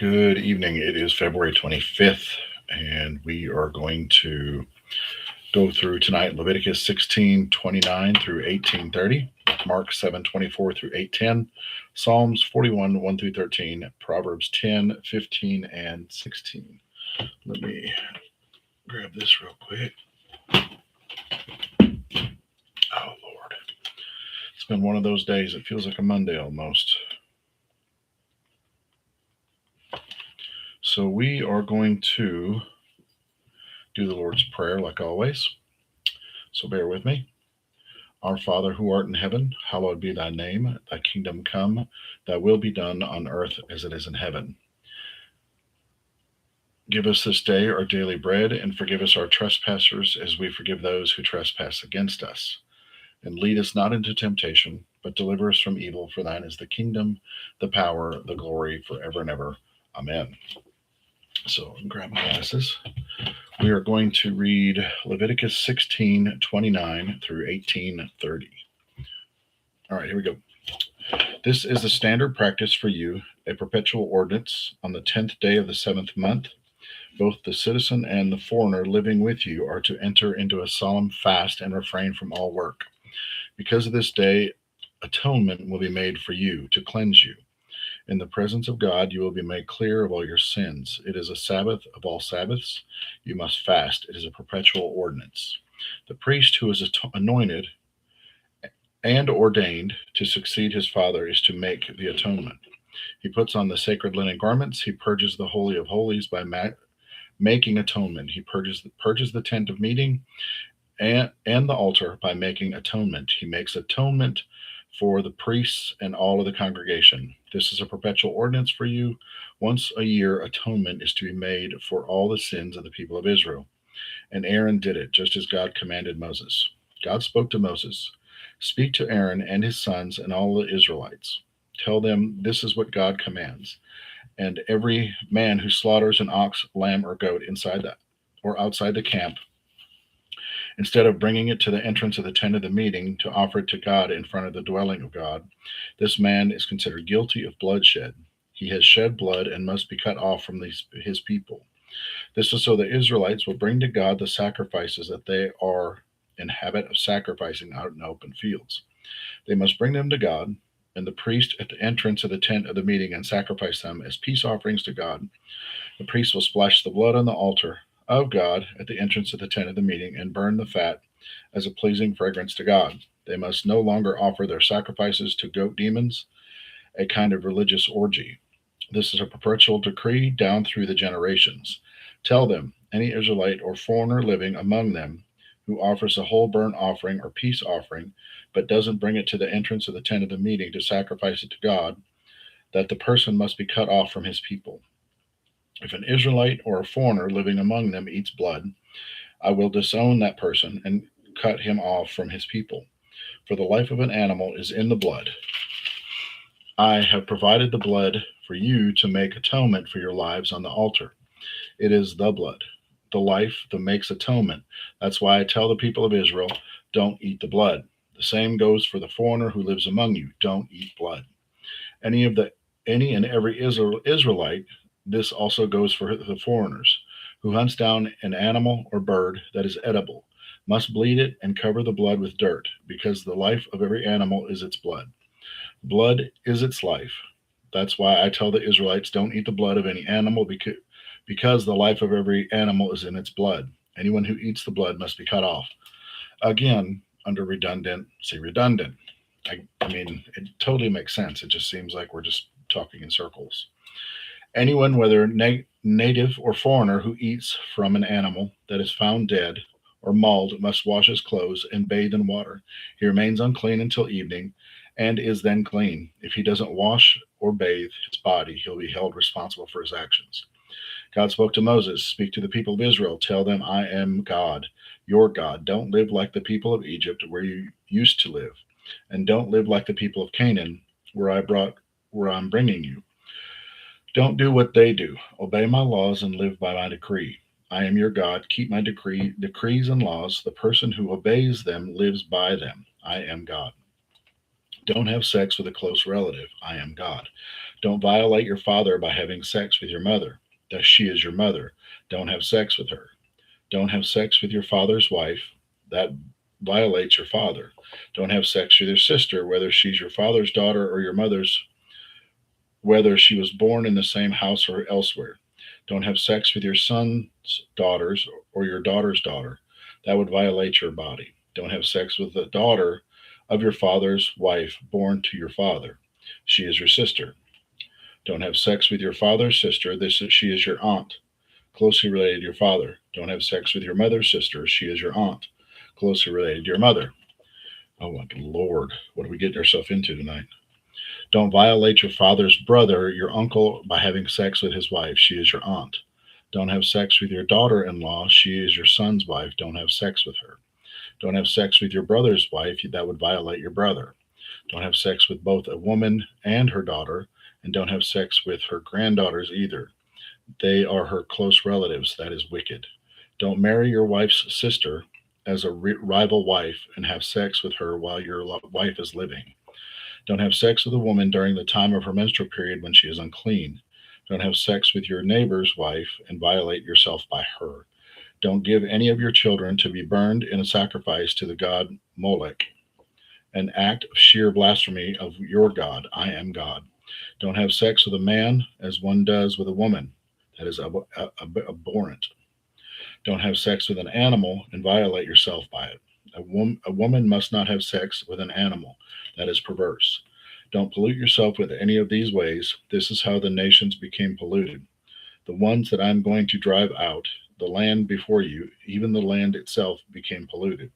Good evening. It is February 25th, and we are going to go through tonight Leviticus 16:29 through 18:30, Mark 7:24 through 8:10, Psalms 41 1 through 13, Proverbs 10:15 and 16. Let me grab this real quick. Oh, Lord. It's been one of those days. It feels like a Monday almost. So we are going to do the Lord's Prayer like always. So bear with me. Our Father who art in heaven, hallowed be thy name. Thy kingdom come, thy will be done on earth as it is in heaven. Give us this day our daily bread, and forgive us our trespasses as we forgive those who trespass against us. And lead us not into temptation, but deliver us from evil. For thine is the kingdom, the power, the glory, forever and ever. Amen. So grab my glasses. We are going to read Leviticus 16:29 through 18:30. All right, here we go. This is the standard practice for you, a perpetual ordinance. On the 10th day of the 7th month, both the citizen and the foreigner living with you are to enter into a solemn fast and refrain from all work. Because of this day, atonement will be made for you to cleanse you. In the presence of God, you will be made clear of all your sins. It is a Sabbath of all Sabbaths. You must fast. It is a perpetual ordinance. The priest who is anointed and ordained to succeed his father is to make the atonement. He puts on the sacred linen garments. He purges the Holy of Holies by making atonement. He purges the tent of meeting and the altar by making atonement. He makes atonement for the priests and all of the congregation. This is a perpetual ordinance for you. Once a year, atonement is to be made for all the sins of the people of Israel. And Aaron did it, just as God commanded Moses. God spoke to Moses, "Speak to Aaron and his sons and all the Israelites. Tell them this is what God commands. And every man who slaughters an ox, lamb, or goat inside that or outside the camp, instead of bringing it to the entrance of the tent of the meeting to offer it to God in front of the dwelling of God, this man is considered guilty of bloodshed. He has shed blood and must be cut off from his people. This is so the Israelites will bring to God the sacrifices that they are in habit of sacrificing out in open fields. They must bring them to God, and the priest at the entrance of the tent of the meeting and sacrifice them as peace offerings to God. The priest will splash the blood on the altar of God at the entrance of the tent of the meeting and burn the fat as a pleasing fragrance to God. They must no longer offer their sacrifices to goat demons, a kind of religious orgy. This is a perpetual decree down through the generations. Tell them, any Israelite or foreigner living among them who offers a whole burnt offering or peace offering, but doesn't bring it to the entrance of the tent of the meeting to sacrifice it to God, that the person must be cut off from his people. If an Israelite or a foreigner living among them eats blood, I will disown that person and cut him off from his people. For the life of an animal is in the blood. I have provided the blood for you to make atonement for your lives on the altar. It is the blood, the life that makes atonement. That's why I tell the people of Israel, don't eat the blood. The same goes for the foreigner who lives among you. Don't eat blood. Any and every Israelite, this also goes for the foreigners, who hunts down an animal or bird that is edible, must bleed it and cover the blood with dirt, because the life of every animal is its blood. Blood is its life. That's why I tell the Israelites, don't eat the blood of any animal, because the life of every animal is in its blood. Anyone who eats the blood must be cut off. Again, under redundant, say redundant. I mean, it totally makes sense. It just seems like we're just talking in circles. Anyone, whether native or foreigner, who eats from an animal that is found dead or mauled must wash his clothes and bathe in water. He remains unclean until evening and is then clean. If he doesn't wash or bathe his body, he'll be held responsible for his actions. God spoke to Moses, "Speak to the people of Israel. Tell them, I am God, your God. Don't live like the people of Egypt, where you used to live, and don't live like the people of Canaan, where I'm bringing you. Don't do what they do. Obey my laws and live by my decree. I am your God. Keep my decrees and laws. The person who obeys them lives by them. I am God. Don't have sex with a close relative. I am God. Don't violate your father by having sex with your mother. That she is your mother. Don't have sex with her. Don't have sex with your father's wife. That violates your father. Don't have sex with your sister, whether she's your father's daughter or your mother's, whether she was born in the same house or elsewhere. Don't have sex with your son's daughters or your daughter's daughter. That would violate your body. Don't have sex with the daughter of your father's wife born to your father. She is your sister. Don't have sex with your father's sister. She is your aunt, closely related to your father. Don't have sex with your mother's sister. She is your aunt, closely related to your mother. Oh my Lord, what are we getting ourselves into tonight? Don't violate your father's brother, your uncle, by having sex with his wife. She is your aunt. Don't have sex with your daughter in law. She is your son's wife. Don't have sex with her. Don't have sex with your brother's wife. That would violate your brother. Don't have sex with both a woman and her daughter. And don't have sex with her granddaughters either. They are her close relatives. That is wicked. Don't marry your wife's sister as a rival wife and have sex with her while your wife is living. Don't have sex with a woman during the time of her menstrual period when she is unclean. Don't have sex with your neighbor's wife and violate yourself by her. Don't give any of your children to be burned in a sacrifice to the god Molech, an act of sheer blasphemy of your God. I am God. Don't have sex with a man as one does with a woman. That is abhorrent. Don't have sex with an animal and violate yourself by it. A woman must not have sex with an animal. That is perverse. Don't pollute yourself with any of these ways. This is how the nations became polluted. The ones that I'm going to drive out, the land before you, even the land itself became polluted.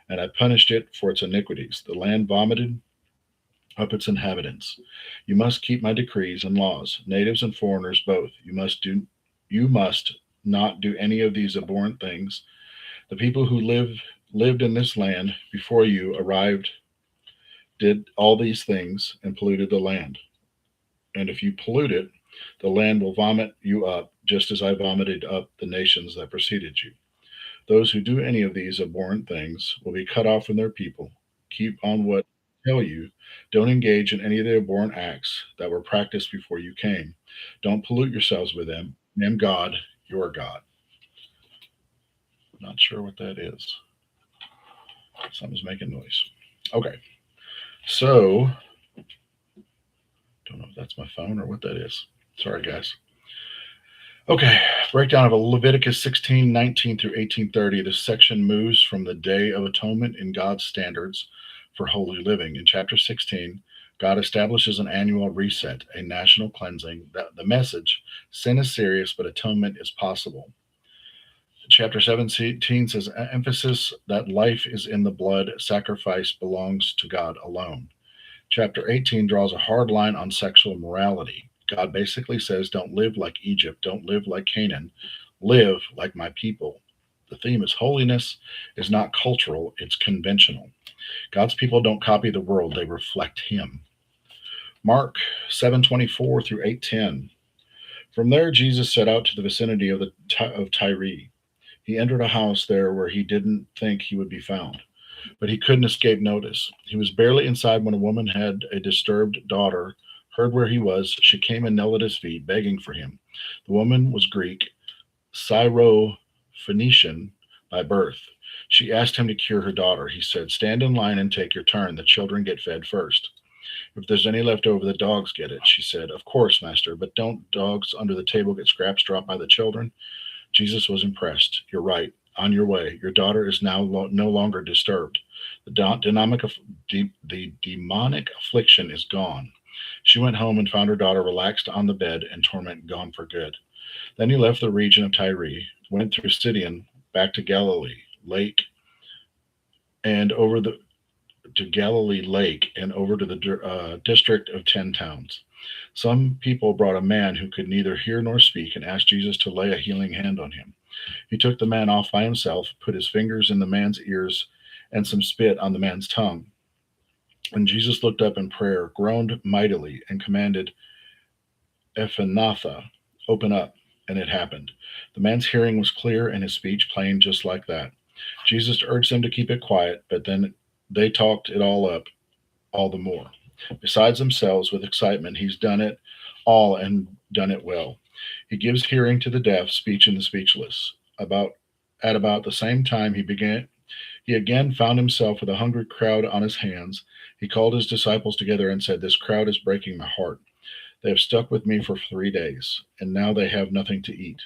And I punished it for its iniquities. The land vomited up its inhabitants. You must keep my decrees and laws, natives and foreigners both. You must not do any of these abhorrent things. The people who lived in this land before you arrived did all these things and polluted the land. And if you pollute it, the land will vomit you up, just as I vomited up the nations that preceded you. Those who do any of these abhorrent things will be cut off from their people. Keep on what I tell you. Don't engage in any of the abhorrent acts that were practiced before you came. Don't pollute yourselves with them. I am God, your God. Not sure what that is. Something's making noise. Okay, so don't know if that's my phone or what that is. Sorry, guys. Okay, breakdown of Leviticus 16:19 through 18:30. This section moves from the Day of Atonement in God's standards for holy living. In chapter 16, God establishes an annual reset, a national cleansing. The message: sin is serious, but atonement is possible. Chapter 17 says emphasis that life is in the blood, sacrifice belongs to God alone. Chapter 18 draws a hard line on sexual morality. God basically says, don't live like Egypt, don't live like Canaan, live like my people. The theme is holiness is not cultural, it's conventional. God's people don't copy the world, they reflect him. Mark 7:24 through 8:10. From there Jesus set out to the vicinity of Tyre. He entered a house there where he didn't think he would be found, but he couldn't escape notice. He was barely inside when a woman had a disturbed daughter heard where he was. She came and knelt at his feet, begging for him. The woman was Greek, Syro-Phoenician by birth. She asked him to cure her daughter. He said, stand in line and take your turn. The children get fed first. If there's any left over, the dogs get it. She said, of course, master, but don't dogs under the table get scraps dropped by the children? Jesus was impressed. You're right. On your way. Your daughter is now no longer disturbed. The demonic affliction is gone. She went home and found her daughter relaxed on the bed and torment gone for good. Then he left the region of Tyre, went through Sidon back to Galilee Lake, and over to Galilee Lake and over to the district of 10 towns. Some people brought a man who could neither hear nor speak and asked Jesus to lay a healing hand on him. He took the man off by himself, put his fingers in the man's ears and some spit on the man's tongue. And Jesus looked up in prayer, groaned mightily, and commanded, Ephanatha, open up. And it happened. The man's hearing was clear and his speech plain just like that. Jesus urged them to keep it quiet, but then they talked it all up all the more. Besides themselves with excitement, he's done it all and done it well. He gives hearing to the deaf, speech in the speechless. About the same time he again found himself with a hungry crowd on his hands. He called his disciples together and said, "This crowd is breaking my heart. They have stuck with me for 3 days, and now they have nothing to eat.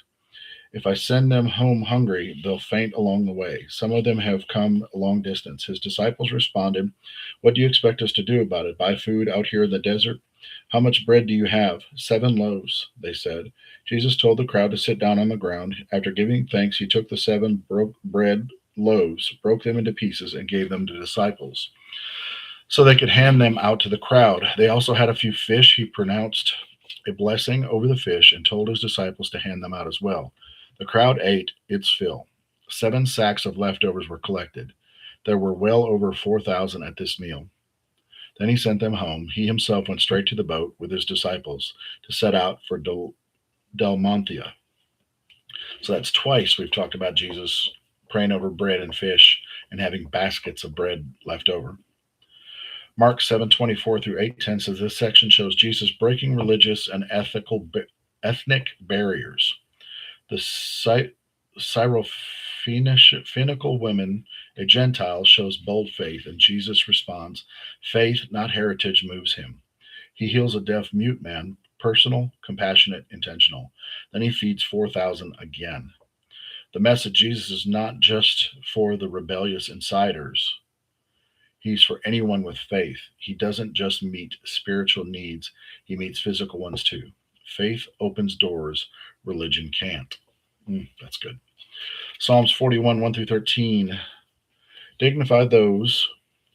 If I send them home hungry, they'll faint along the way. Some of them have come a long distance." His disciples responded, "What do you expect us to do about it? Buy food out here in the desert? How much bread do you have?" "7 loaves," they said. Jesus told the crowd to sit down on the ground. After giving thanks, he took the seven broke bread loaves, broke them into pieces, and gave them to disciples so they could hand them out to the crowd. They also had a few fish. He pronounced a blessing over the fish and told his disciples to hand them out as well. The crowd ate its fill. 7 sacks of leftovers were collected. There were well over 4,000 at this meal. Then he sent them home. He himself went straight to the boat with his disciples to set out for Dalmantia. So that's twice we've talked about Jesus praying over bread and fish and having baskets of bread left over. Mark 7:24 through 8:10 says this section shows Jesus breaking religious and ethnic barriers. The Syrophoenicial woman, a Gentile, shows bold faith, and Jesus responds, "Faith, not heritage, moves him." He heals a deaf mute man, personal, compassionate, intentional. Then he feeds 4,000 again. The message: Jesus is not just for the rebellious insiders. He's for anyone with faith. He doesn't just meet spiritual needs, he meets physical ones too. Faith opens doors religion can't. That's good. Psalms 41, 1 through 13. Dignify those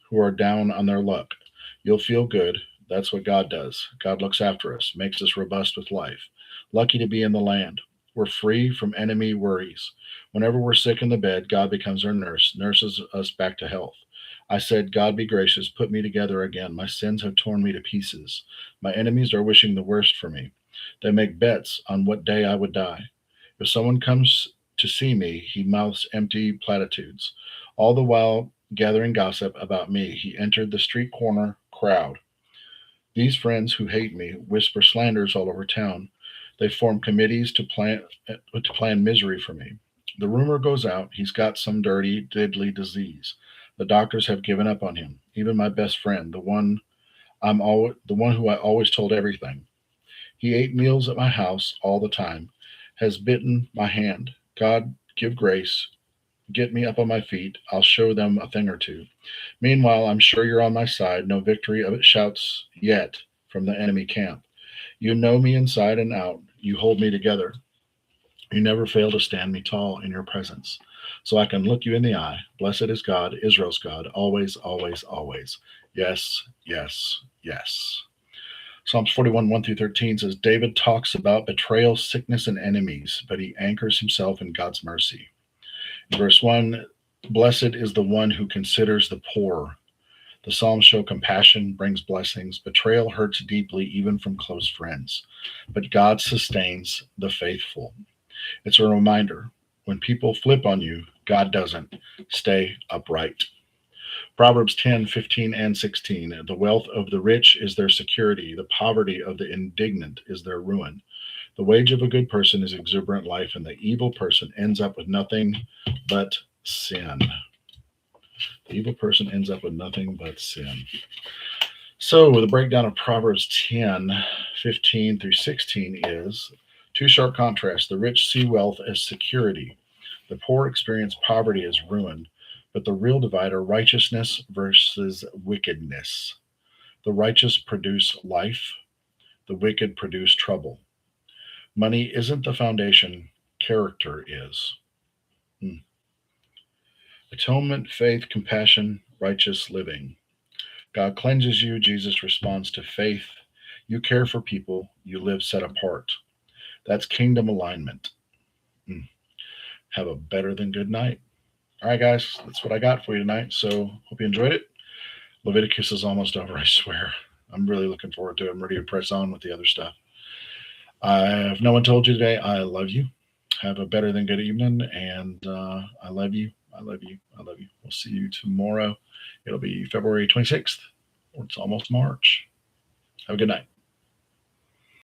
who are down on their luck. You'll feel good. That's what God does. God looks after us, makes us robust with life. Lucky to be in the land. We're free from enemy worries. Whenever we're sick in the bed, God becomes our nurse, nurses us back to health. I said, "God be gracious, put me together again. My sins have torn me to pieces. My enemies are wishing the worst for me. They make bets on what day I would die. If someone comes to see me, he mouths empty platitudes. All the while gathering gossip about me, he entered the street corner crowd. These friends who hate me whisper slanders all over town. They form committees to plan misery for me. The rumor goes out he's got some dirty, deadly disease. The doctors have given up on him. Even my best friend, the one who I always told everything. He ate meals at my house all the time, has bitten my hand. God, give grace. Get me up on my feet. I'll show them a thing or two. Meanwhile, I'm sure you're on my side. No victory of it shouts yet from the enemy camp. You know me inside and out. You hold me together. You never fail to stand me tall in your presence. So I can look you in the eye. Blessed is God, Israel's God, always, always, always. Yes, yes, yes. Psalms 41, 1 through 13 says David talks about betrayal, sickness, and enemies, but he anchors himself in God's mercy. In verse 1, blessed is the one who considers the poor. The Psalms show compassion brings blessings. Betrayal hurts deeply, even from close friends. But God sustains the faithful. It's a reminder when people flip on you, God doesn't. Stay upright. Proverbs 10, 15, and 16. The wealth of the rich is their security. The poverty of the indignant is their ruin. The wage of a good person is exuberant life, and the evil person ends up with nothing but sin. The evil person ends up with nothing but sin. So the breakdown of Proverbs 10, 15 through 16 is two sharp contrasts. The rich see wealth as security. The poor experience poverty as ruin. But the real divider, righteousness versus wickedness. The righteous produce life. The wicked produce trouble. Money isn't the foundation. Character is. Atonement, faith, compassion, righteous living. God cleanses you. Jesus responds to faith. You care for people. You live set apart. That's kingdom alignment. Have a better than good night. All right, guys, that's what I got for you tonight. So hope you enjoyed it. Leviticus is almost over, I swear. I'm really looking forward to it. I'm ready to press on with the other stuff. If no one told you today, I love you. Have a better than good evening, and I love you. I love you. I love you. We'll see you tomorrow. It'll be February 26th, or it's almost March. Have a good night.